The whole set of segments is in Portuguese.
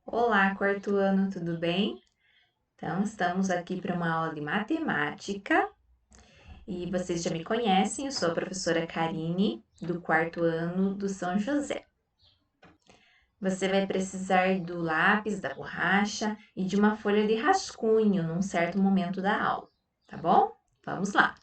Olá, quarto ano, tudo bem? Então, estamos aqui para uma aula de matemática e vocês já me conhecem, eu sou a professora Karine, do quarto ano do São José. Você vai precisar do lápis, da borracha e de uma folha de rascunho num certo momento da aula, tá bom? Vamos lá!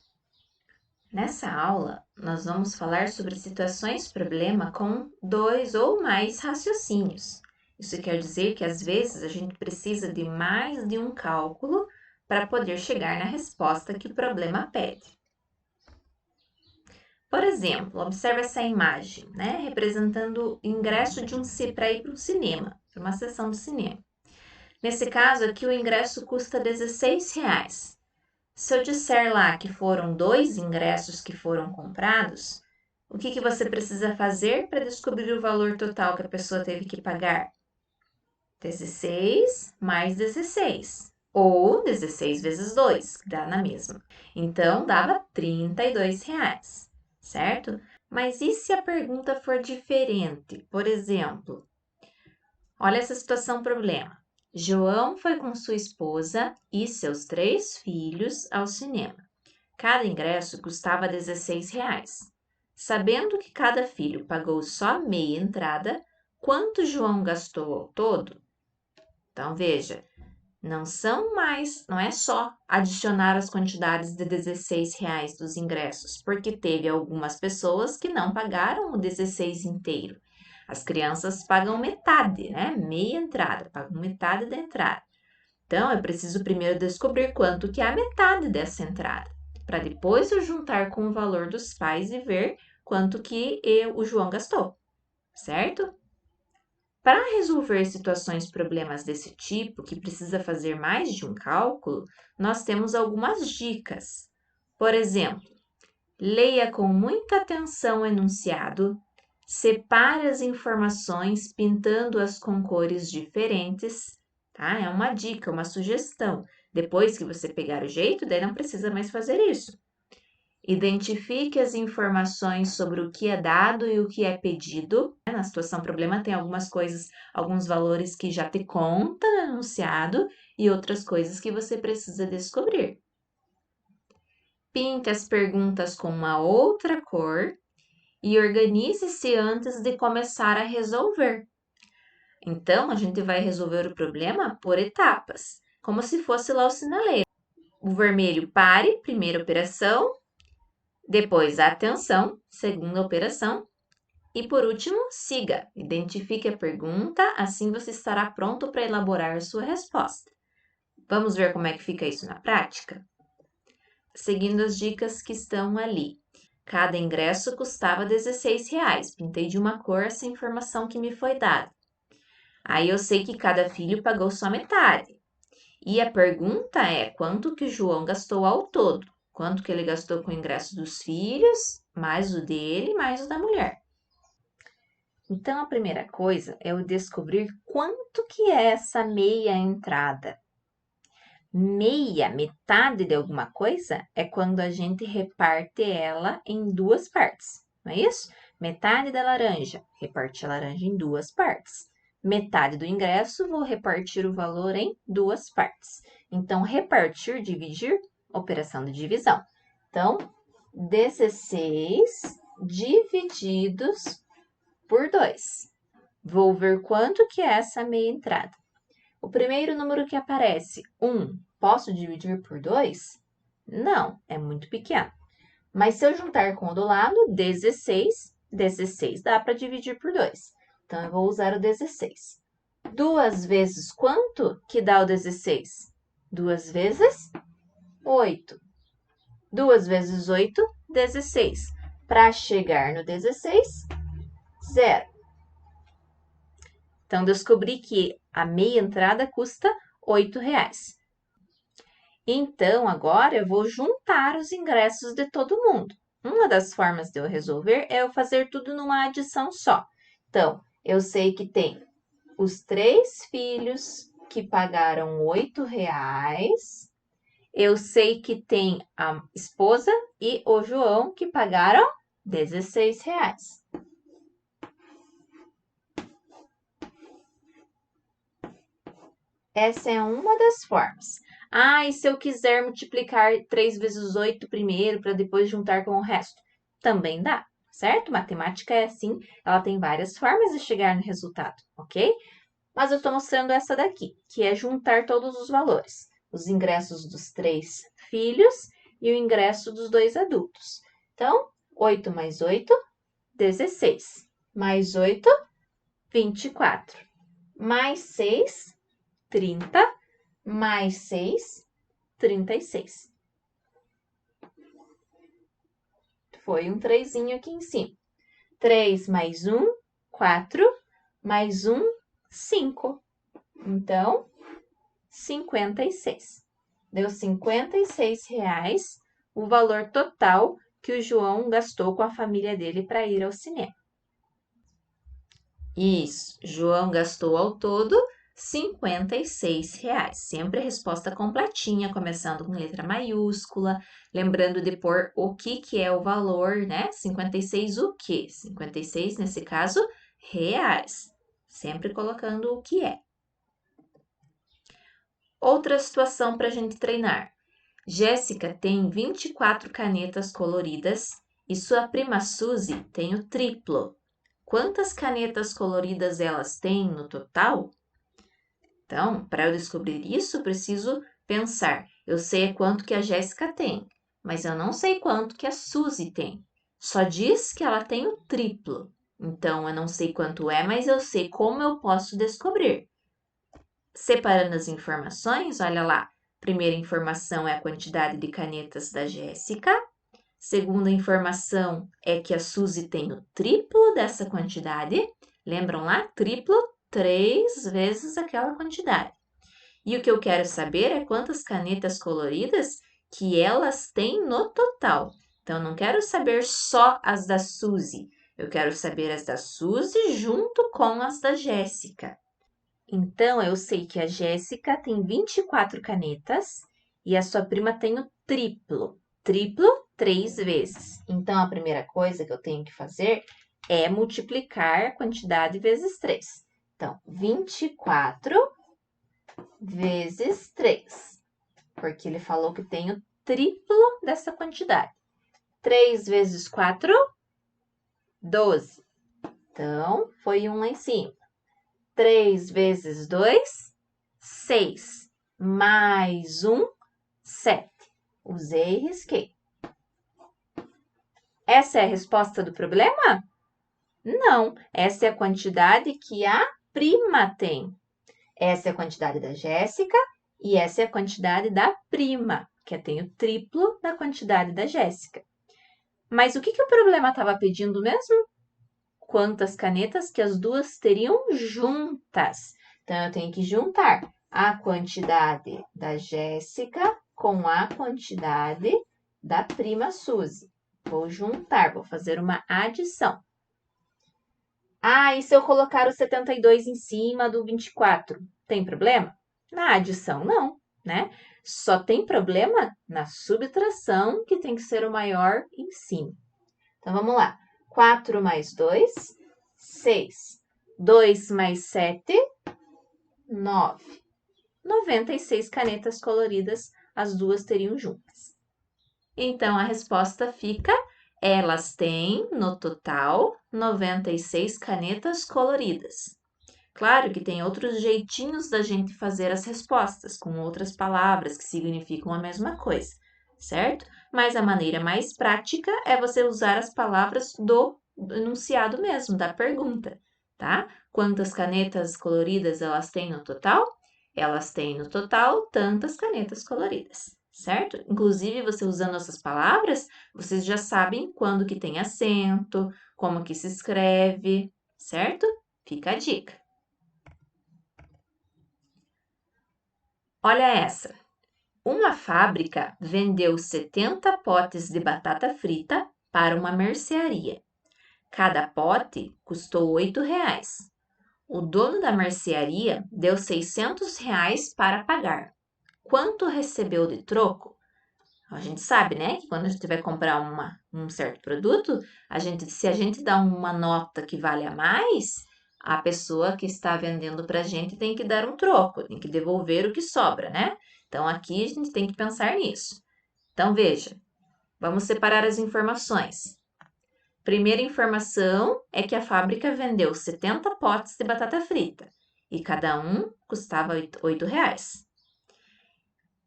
Nessa aula, nós vamos falar sobre situações-problema com dois ou mais raciocínios. Isso quer dizer que às vezes a gente precisa de mais de um cálculo para poder chegar na resposta que o problema pede. Por exemplo, observe essa imagem, né, representando o ingresso de para ir para um cinema, para uma sessão de cinema. Nesse caso aqui, o ingresso custa R$16. Se eu disser lá que foram 2 ingressos que foram comprados, o que você precisa fazer para descobrir o valor total que a pessoa teve que pagar? 16 mais 16, ou 16 vezes 2, que dá na mesma. Então, dava R$32, certo? Mas e se a pergunta for diferente? Por exemplo, olha essa situação problema. João foi com sua esposa e seus 3 filhos ao cinema. Cada ingresso custava R$16. Sabendo que cada filho pagou só meia entrada, quanto João gastou ao todo? Então veja, não é só adicionar as quantidades de R$16 dos ingressos, porque teve algumas pessoas que não pagaram o 16 inteiro. As crianças pagam metade, né? Meia entrada, pagam metade da entrada. Então, eu preciso primeiro descobrir quanto que é a metade dessa entrada, para depois eu juntar com o valor dos pais e ver quanto que o João gastou, certo? Para resolver problemas desse tipo, que precisa fazer mais de um cálculo, nós temos algumas dicas. Por exemplo, leia com muita atenção o enunciado, separe as informações pintando-as com cores diferentes, tá? É uma dica, uma sugestão. Depois que você pegar o jeito, daí não precisa mais fazer isso. Identifique as informações sobre o que é dado e o que é pedido. Na situação problema tem algumas coisas, alguns valores que já te conta no enunciado e outras coisas que você precisa descobrir. Pinte as perguntas com uma outra cor e organize-se antes de começar a resolver. Então, a gente vai resolver o problema por etapas, como se fosse lá o sinaleiro. O vermelho, pare, primeira operação, depois atenção, segunda operação, e por último, siga. Identifique a pergunta, assim você estará pronto para elaborar a sua resposta. Vamos ver como é que fica isso na prática? Seguindo as dicas que estão ali. Cada ingresso custava R$16. Pintei de uma cor essa informação que me foi dada. Aí eu sei que cada filho pagou só metade. E a pergunta é quanto que o João gastou ao todo? Quanto que ele gastou com o ingresso dos filhos, mais o dele, mais o da mulher. Então, a primeira coisa é eu descobrir quanto que é essa meia entrada. Meia, metade de alguma coisa, é quando a gente reparte ela em duas partes, não é isso? Metade da laranja, reparte a laranja em duas partes. Metade do ingresso, vou repartir o valor em duas partes. Então, repartir, dividir, operação de divisão. Então, 16 divididos por 2. Vou ver quanto que é essa meia entrada. O primeiro número que aparece, 1, posso dividir por 2? Não, é muito pequeno. Mas se eu juntar com o do lado, 16, 16 dá para dividir por 2. Então, eu vou usar o 16. 2 vezes quanto que dá o 16? 2 vezes 8. 2 vezes 8, 16. Para chegar no 16, 0. Então, descobri que a meia entrada custa R$8. Então, agora eu vou juntar os ingressos de todo mundo. Uma das formas de eu resolver é eu fazer tudo numa adição só. Então, eu sei que tem os 3 filhos que pagaram R$8. Eu sei que tem a esposa e o João que pagaram R$16. Essa é uma das formas. Ah, e se eu quiser multiplicar 3 vezes 8 primeiro para depois juntar com o resto? Também dá, certo? Matemática é assim, ela tem várias formas de chegar no resultado, ok? Mas eu estou mostrando essa daqui, que é juntar todos os valores. Os ingressos dos 3 filhos e o ingresso dos 2 adultos. Então, 8 mais 8, 16. Mais 8, 24. Mais 6, 30. Mais 6, 36. Foi um 3 aqui em cima. 3 mais 1, 4. Mais 1, 5. Então, 56. Deu R$ 56 o valor total que o João gastou com a família dele para ir ao cinema. Isso, João gastou ao todo R$ 56. Sempre a resposta completinha, começando com letra maiúscula, lembrando de pôr o que é o valor, né? 56 o quê? 56, nesse caso, reais. Sempre colocando o que é. Outra situação para a gente treinar. Jéssica tem 24 canetas coloridas e sua prima Suzy tem o triplo. Quantas canetas coloridas elas têm no total? Então, para eu descobrir isso, preciso pensar. Eu sei quanto que a Jéssica tem, mas eu não sei quanto que a Suzy tem. Só diz que ela tem o triplo. Então, eu não sei quanto é, mas eu sei como eu posso descobrir. Separando as informações, olha lá. Primeira informação é a quantidade de canetas da Jéssica. Segunda informação é que a Suzy tem o triplo dessa quantidade. Lembram lá? Triplo, 3 vezes aquela quantidade. E o que eu quero saber é quantas canetas coloridas que elas têm no total. Então, eu não quero saber só as da Suzy. Eu quero saber as da Suzy junto com as da Jéssica. Então, eu sei que a Jéssica tem 24 canetas e a sua prima tem o triplo. Triplo, 3 vezes. Então, a primeira coisa que eu tenho que fazer é multiplicar a quantidade vezes 3. Então, 24 vezes 3, porque ele falou que tem o triplo dessa quantidade. 3 vezes 4, 12. Então, foi um lá em cima. 3 vezes 2, 6. Mais 1, 7. Usei e risquei. Essa é a resposta do problema? Não, essa é a quantidade que a prima tem. Essa é a quantidade da Jéssica e essa é a quantidade da prima, que tem o triplo da quantidade da Jéssica. Mas o que o problema estava pedindo mesmo? Quantas canetas que as duas teriam juntas. Então, eu tenho que juntar a quantidade da Jéssica com a quantidade da prima Suzy. Vou juntar, vou fazer uma adição. Ah, e se eu colocar o 72 em cima do 24? Tem problema? Na adição, não, né? Só tem problema na subtração, que tem que ser o maior em cima. Então, vamos lá. 4 mais 2, 6. 2 mais 7, 9. 96 canetas coloridas, as duas teriam juntas. Então, a resposta fica: elas têm, no total, 96 canetas coloridas. Claro que tem outros jeitinhos da gente fazer as respostas, com outras palavras que significam a mesma coisa, certo? Mas a maneira mais prática é você usar as palavras do enunciado mesmo, da pergunta, tá? Quantas canetas coloridas elas têm no total? Elas têm no total tantas canetas coloridas, certo? Inclusive, você usando essas palavras, vocês já sabem quando que tem acento, como que se escreve, certo? Fica a dica. Olha essa. Uma fábrica vendeu 70 potes de batata frita para uma mercearia. Cada pote custou R$ 8. O dono da mercearia deu R$ 600 para pagar. Quanto recebeu de troco? A gente sabe, né, que quando a gente vai comprar um certo produto, se a gente dá uma nota que vale a mais, a pessoa que está vendendo para a gente tem que dar um troco, tem que devolver o que sobra, né? Então, aqui a gente tem que pensar nisso. Então, veja, vamos separar as informações. Primeira informação é que a fábrica vendeu 70 potes de batata frita e cada um custava R$ 8.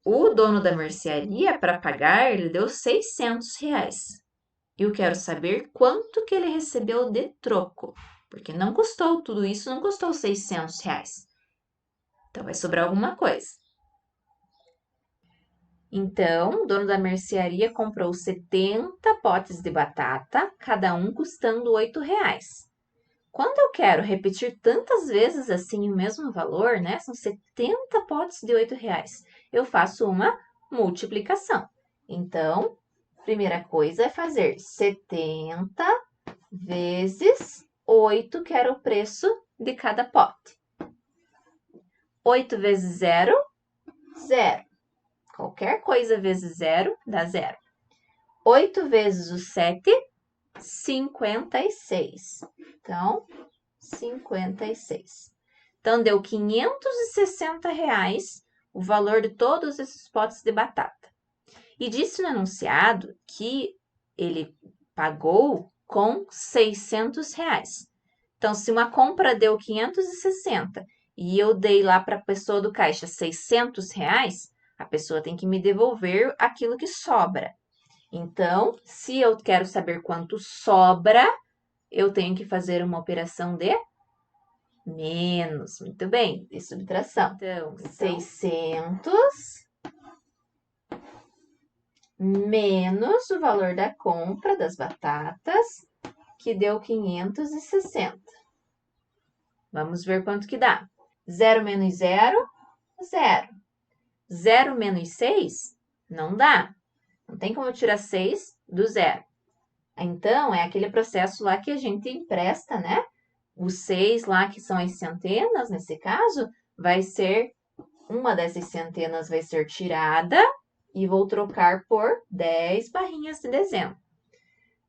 O dono da mercearia, para pagar, ele deu R$ 600. Eu quero saber quanto que ele recebeu de troco, porque não custou tudo isso, não custou R$ 600. Então, vai sobrar alguma coisa. Então, o dono da mercearia comprou 70 potes de batata, cada um custando R$ 8. Quando eu quero repetir tantas vezes assim o mesmo valor, né? São 70 potes de R$ 8. Eu faço uma multiplicação. Então, primeira coisa é fazer 70 vezes 8, que era o preço de cada pote. 8 vezes 0, 0. Qualquer coisa vezes 0 dá 0. 8 vezes o 7, 56. Então, 56. Então, deu R$ 560 o valor de todos esses potes de batata. E disse no enunciado que ele pagou com R$ 600. Então, se uma compra deu 560 e eu dei lá para a pessoa do caixa R$ 600, a pessoa tem que me devolver aquilo que sobra. Então, se eu quero saber quanto sobra, eu tenho que fazer uma operação de menos. Muito bem, de subtração. Então, 600 menos o valor da compra das batatas, que deu 560. Vamos ver quanto que dá. 0 menos 0, 0. 0 menos 6, não dá. Não tem como tirar 6 do 0. Então, é aquele processo lá que a gente empresta, né? Os 6 lá, que são as centenas, nesse caso, vai ser, uma dessas centenas vai ser tirada e vou trocar por 10 barrinhas de dezembro.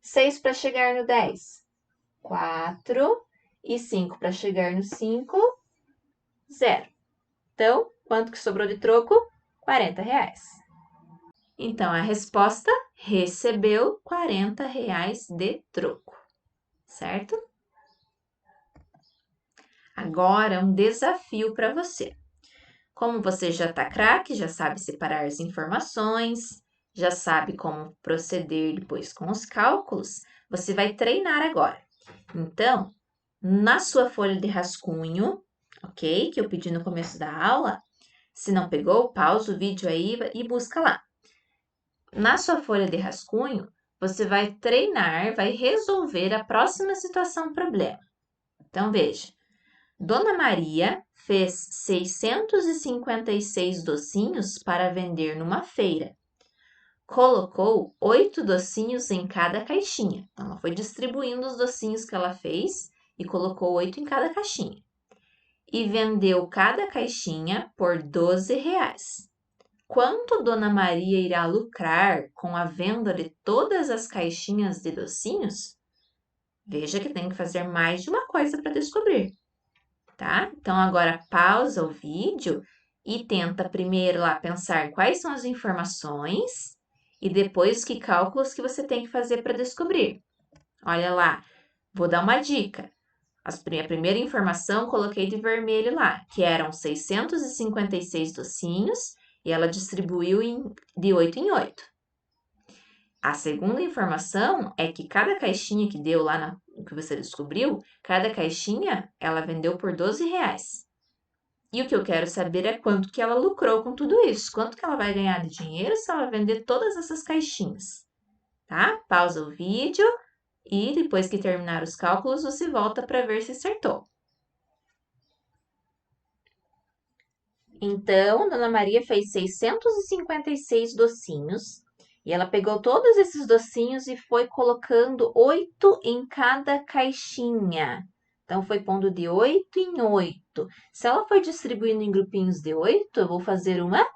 6 para chegar no 10, 4, e 5 para chegar no 5, 0. Então, quanto que sobrou de troco? R$ 40. Então, a resposta recebeu R$ 40 de troco, certo? Agora, um desafio para você. Como você já está craque, já sabe separar as informações, já sabe como proceder depois com os cálculos, você vai treinar agora. Então, na sua folha de rascunho, ok? Que eu pedi no começo da aula, se não pegou, pausa o vídeo aí e busca lá. Na sua folha de rascunho, você vai treinar, vai resolver a próxima situação problema. Então, veja. Dona Maria fez 656 docinhos para vender numa feira. Colocou 8 docinhos em cada caixinha. Então, ela foi distribuindo os docinhos que ela fez e colocou 8 em cada caixinha. E vendeu cada caixinha por R$ 12. Quanto Dona Maria irá lucrar com a venda de todas as caixinhas de docinhos? Veja que tem que fazer mais de uma coisa para descobrir. Tá? Então, agora pausa o vídeo e tenta primeiro lá pensar quais são as informações e depois que cálculos que você tem que fazer para descobrir. Olha lá, vou dar uma dica. A primeira informação coloquei de vermelho lá, que eram 656 docinhos e ela distribuiu de 8 em 8. A segunda informação é que cada caixinha que deu lá no que você descobriu, cada caixinha ela vendeu por R$ 12. E o que eu quero saber é quanto que ela lucrou com tudo isso. Quanto que ela vai ganhar de dinheiro se ela vender todas essas caixinhas. Tá? Pausa o vídeo e depois que terminar os cálculos, você volta para ver se acertou. Então, Dona Maria fez 656 docinhos. E ela pegou todos esses docinhos e foi colocando 8 em cada caixinha. Então, foi pondo de 8 em 8. Se ela for distribuindo em grupinhos de 8, eu vou fazer uma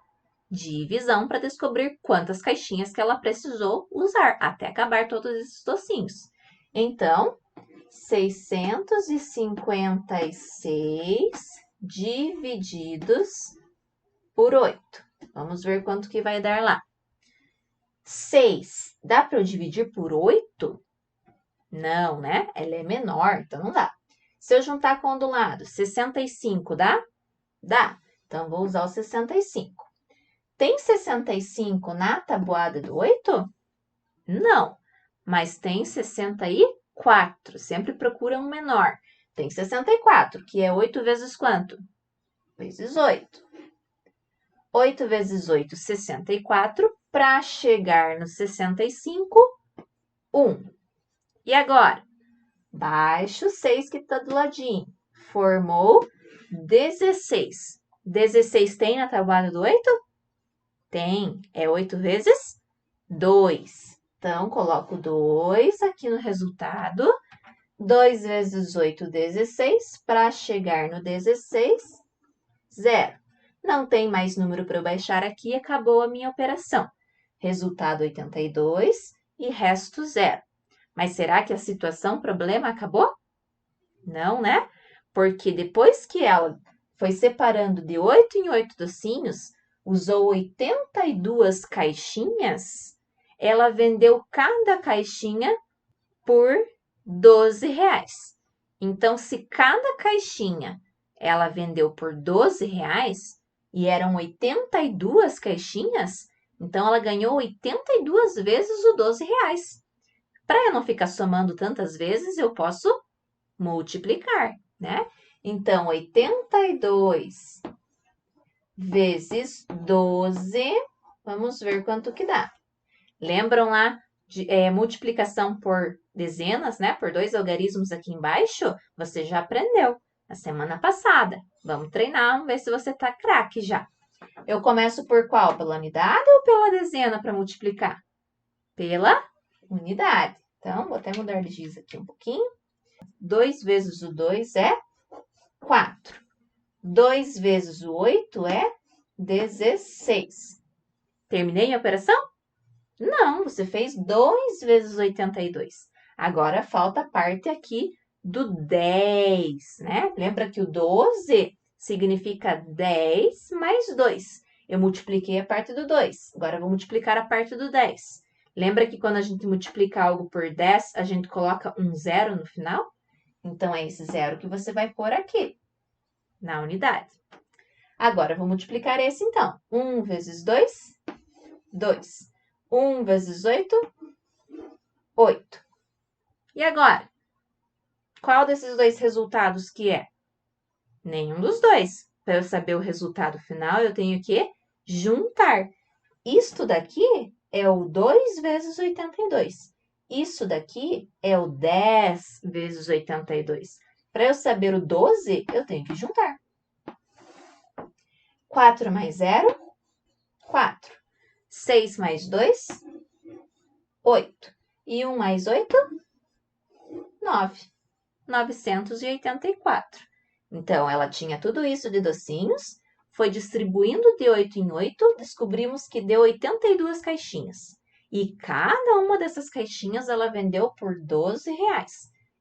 divisão para descobrir quantas caixinhas que ela precisou usar até acabar todos esses docinhos. Então, 656 divididos por 8. Vamos ver quanto que vai dar lá. 6, dá para eu dividir por 8? Não, né? Ela é menor, então não dá. Se eu juntar com o do lado, 65, dá? Dá. Então, vou usar o 65. Tem 65 na tabuada do 8? Não, mas tem 64. Sempre procura um menor. Tem 64, que é 8 vezes quanto? Vezes 8. 8 vezes 8, 64. Para chegar no 65, 1. E agora? Baixa o 6 que está do ladinho. Formou 16. 16 tem na tabuada do 8? Tem. É 8 vezes 2. Então, coloco 2 aqui no resultado. 2 vezes 8, 16. Para chegar no 16, 0. Não tem mais número para eu baixar aqui, acabou a minha operação. Resultado 82 e resto 0. Mas será que a situação, problema, acabou? Não, né? Porque depois que ela foi separando de 8 em 8 docinhos, usou 82 caixinhas, ela vendeu cada caixinha por R$12. Então, se cada caixinha ela vendeu por R$12 e eram 82 caixinhas, então ela ganhou 82 vezes o R$12. Para eu não ficar somando tantas vezes, eu posso multiplicar, né? Então, 82 vezes 12, vamos ver quanto que dá. Lembram lá de multiplicação por dezenas, né? Por 2 algarismos aqui embaixo? Você já aprendeu na semana passada. Vamos treinar, vamos ver se você tá craque já. Eu começo por qual? Pela unidade ou pela dezena para multiplicar? Pela unidade. Então, vou até mudar de giz aqui um pouquinho. 2 vezes o 2 é 4. 2 vezes o 8 é 16. Terminei a operação? Não, você fez 2 vezes 82. Agora, falta a parte aqui do 10, né? Lembra que o 12 significa 10 mais 2. Eu multipliquei a parte do 2. Agora, eu vou multiplicar a parte do 10. Lembra que quando a gente multiplica algo por 10, a gente coloca um zero no final? Então, é esse zero que você vai pôr aqui, na unidade. Agora, eu vou multiplicar esse, então. 1 vezes 2, 2. 1 vezes 8, 8. E agora? Qual desses dois resultados que é? Nenhum dos dois. Para eu saber o resultado final, eu tenho que juntar. Isto daqui é o 2 vezes 82. Isso daqui é o 10 vezes 82. Para eu saber o 12, eu tenho que juntar. 4 mais 0, 4. 6 mais 2, 8. E 1 mais 8, 9. 984. Então, ela tinha tudo isso de docinhos, foi distribuindo de 8 em 8, descobrimos que deu 82 caixinhas. E cada uma dessas caixinhas ela vendeu por R$12.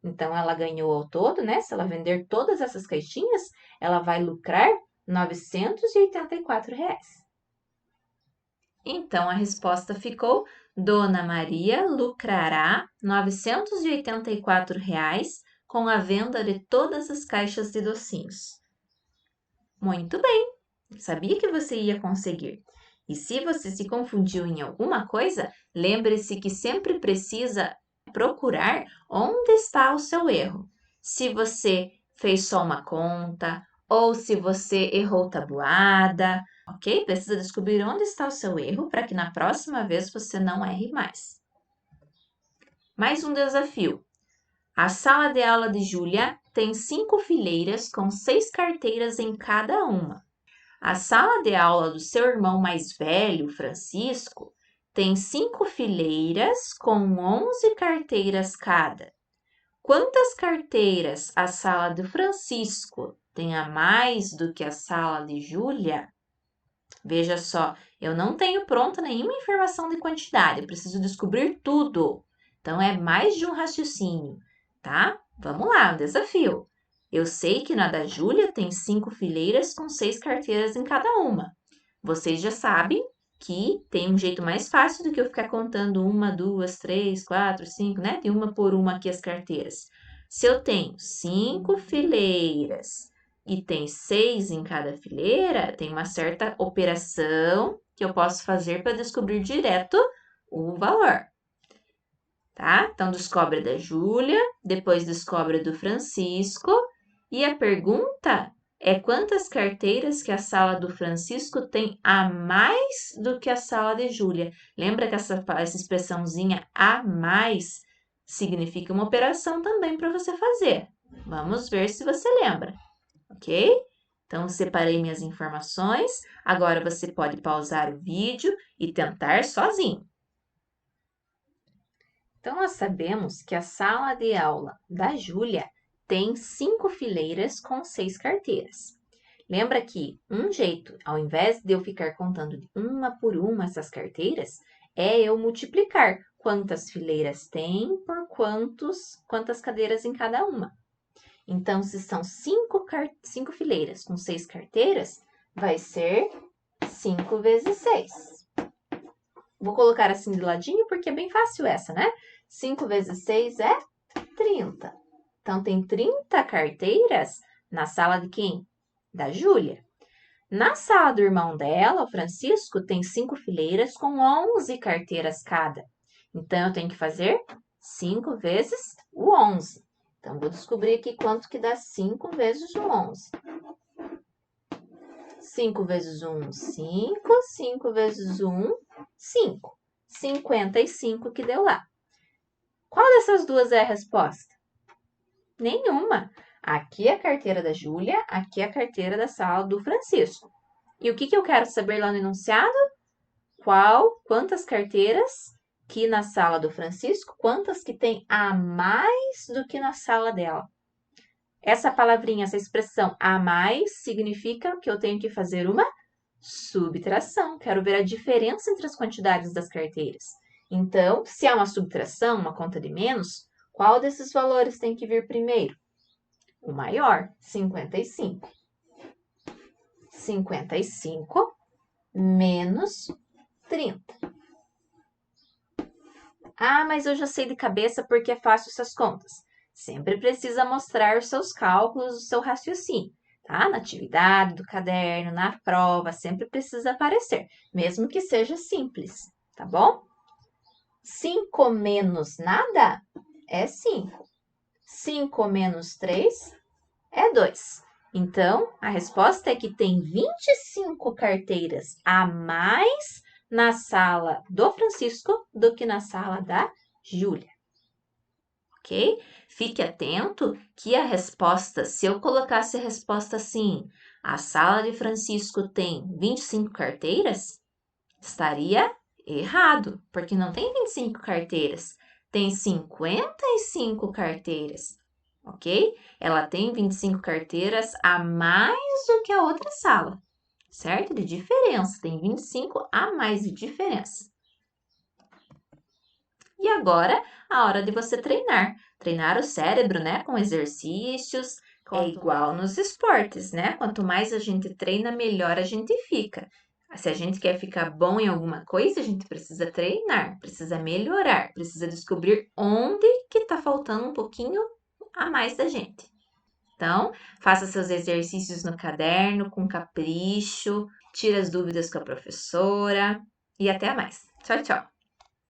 Então, ela ganhou ao todo, né? Se ela vender todas essas caixinhas, ela vai lucrar R$984. Então, a resposta ficou: Dona Maria lucrará R$984 com a venda de todas as caixas de docinhos. Muito bem! Sabia que você ia conseguir. E se você se confundiu em alguma coisa, lembre-se que sempre precisa procurar onde está o seu erro. Se você fez só uma conta ou se você errou tabuada, ok? Precisa descobrir onde está o seu erro para que na próxima vez você não erre mais. Mais um desafio. A sala de aula de Júlia tem 5 fileiras com 6 carteiras em cada uma. A sala de aula do seu irmão mais velho, Francisco, tem 5 fileiras com 11 carteiras cada. Quantas carteiras a sala do Francisco tem a mais do que a sala de Júlia? Veja só, eu não tenho pronta nenhuma informação de quantidade, eu preciso descobrir tudo. Então, é mais de um raciocínio, tá? Vamos lá, um desafio. Eu sei que na da Júlia tem 5 fileiras com 6 carteiras em cada uma. Vocês já sabem que tem um jeito mais fácil do que eu ficar contando 1, 2, 3, 4, 5, né? Tem uma por uma aqui as carteiras. Se eu tenho 5 fileiras e tem 6 em cada fileira, tem uma certa operação que eu posso fazer para descobrir direto o valor. Tá? Então, descobre da Júlia, depois descobre do Francisco. E a pergunta é quantas carteiras que a sala do Francisco tem a mais do que a sala de Júlia. Lembra que essa expressãozinha a mais significa uma operação também para você fazer. Vamos ver se você lembra, ok? Então, separei minhas informações. Agora você pode pausar o vídeo e tentar sozinho. Então, nós sabemos que a sala de aula da Júlia tem 5 fileiras com 6 carteiras. Lembra que um jeito, ao invés de eu ficar contando de uma por uma essas carteiras, é eu multiplicar quantas fileiras tem por quantas cadeiras em cada uma. Então, se são 5 fileiras com 6 carteiras, vai ser 5 vezes 6. Vou colocar assim de ladinho porque é bem fácil essa, né? 5 vezes 6 é 30. Então, tem 30 carteiras na sala de quem? Da Júlia. Na sala do irmão dela, o Francisco, tem 5 fileiras com 11 carteiras cada. Então, eu tenho que fazer 5 vezes o 11. Então, vou descobrir aqui quanto que dá 5 vezes o 11. 5 vezes 1, 5. 5 vezes 1, 5. 55 que deu lá. Qual dessas duas é a resposta? Nenhuma. Aqui é a carteira da Júlia, aqui é a carteira da sala do Francisco. E o que eu quero saber lá no enunciado? Quantas carteiras que na sala do Francisco, quantas que tem a mais do que na sala dela? Essa palavrinha, essa expressão a mais, significa que eu tenho que fazer uma subtração. Quero ver a diferença entre as quantidades das carteiras. Então, se há uma subtração, uma conta de menos, qual desses valores tem que vir primeiro? O maior, 55. 55 menos 30. Ah, mas eu já sei de cabeça porque é fácil essas contas. Sempre precisa mostrar os seus cálculos, o seu raciocínio, tá? Na atividade do caderno, na prova, sempre precisa aparecer, mesmo que seja simples, tá bom? 5 menos nada é 5. 5 menos 3 é 2. Então, a resposta é que tem 25 carteiras a mais na sala do Francisco do que na sala da Júlia. Ok? Fique atento que a resposta, se eu colocasse a resposta assim, a sala de Francisco tem 25 carteiras, estaria errado, porque não tem 25 carteiras, tem 55 carteiras, ok? Ela tem 25 carteiras a mais do que a outra sala, certo? De diferença, tem 25 a mais de diferença. E agora, a hora de você treinar. Treinar o cérebro, né? Com exercícios. É igual nos esportes, né? Quanto mais a gente treina, melhor a gente fica. Se a gente quer ficar bom em alguma coisa, a gente precisa treinar, precisa melhorar, precisa descobrir onde que tá faltando um pouquinho a mais da gente. Então, faça seus exercícios no caderno, com capricho, tire as dúvidas com a professora e até mais. Tchau, tchau!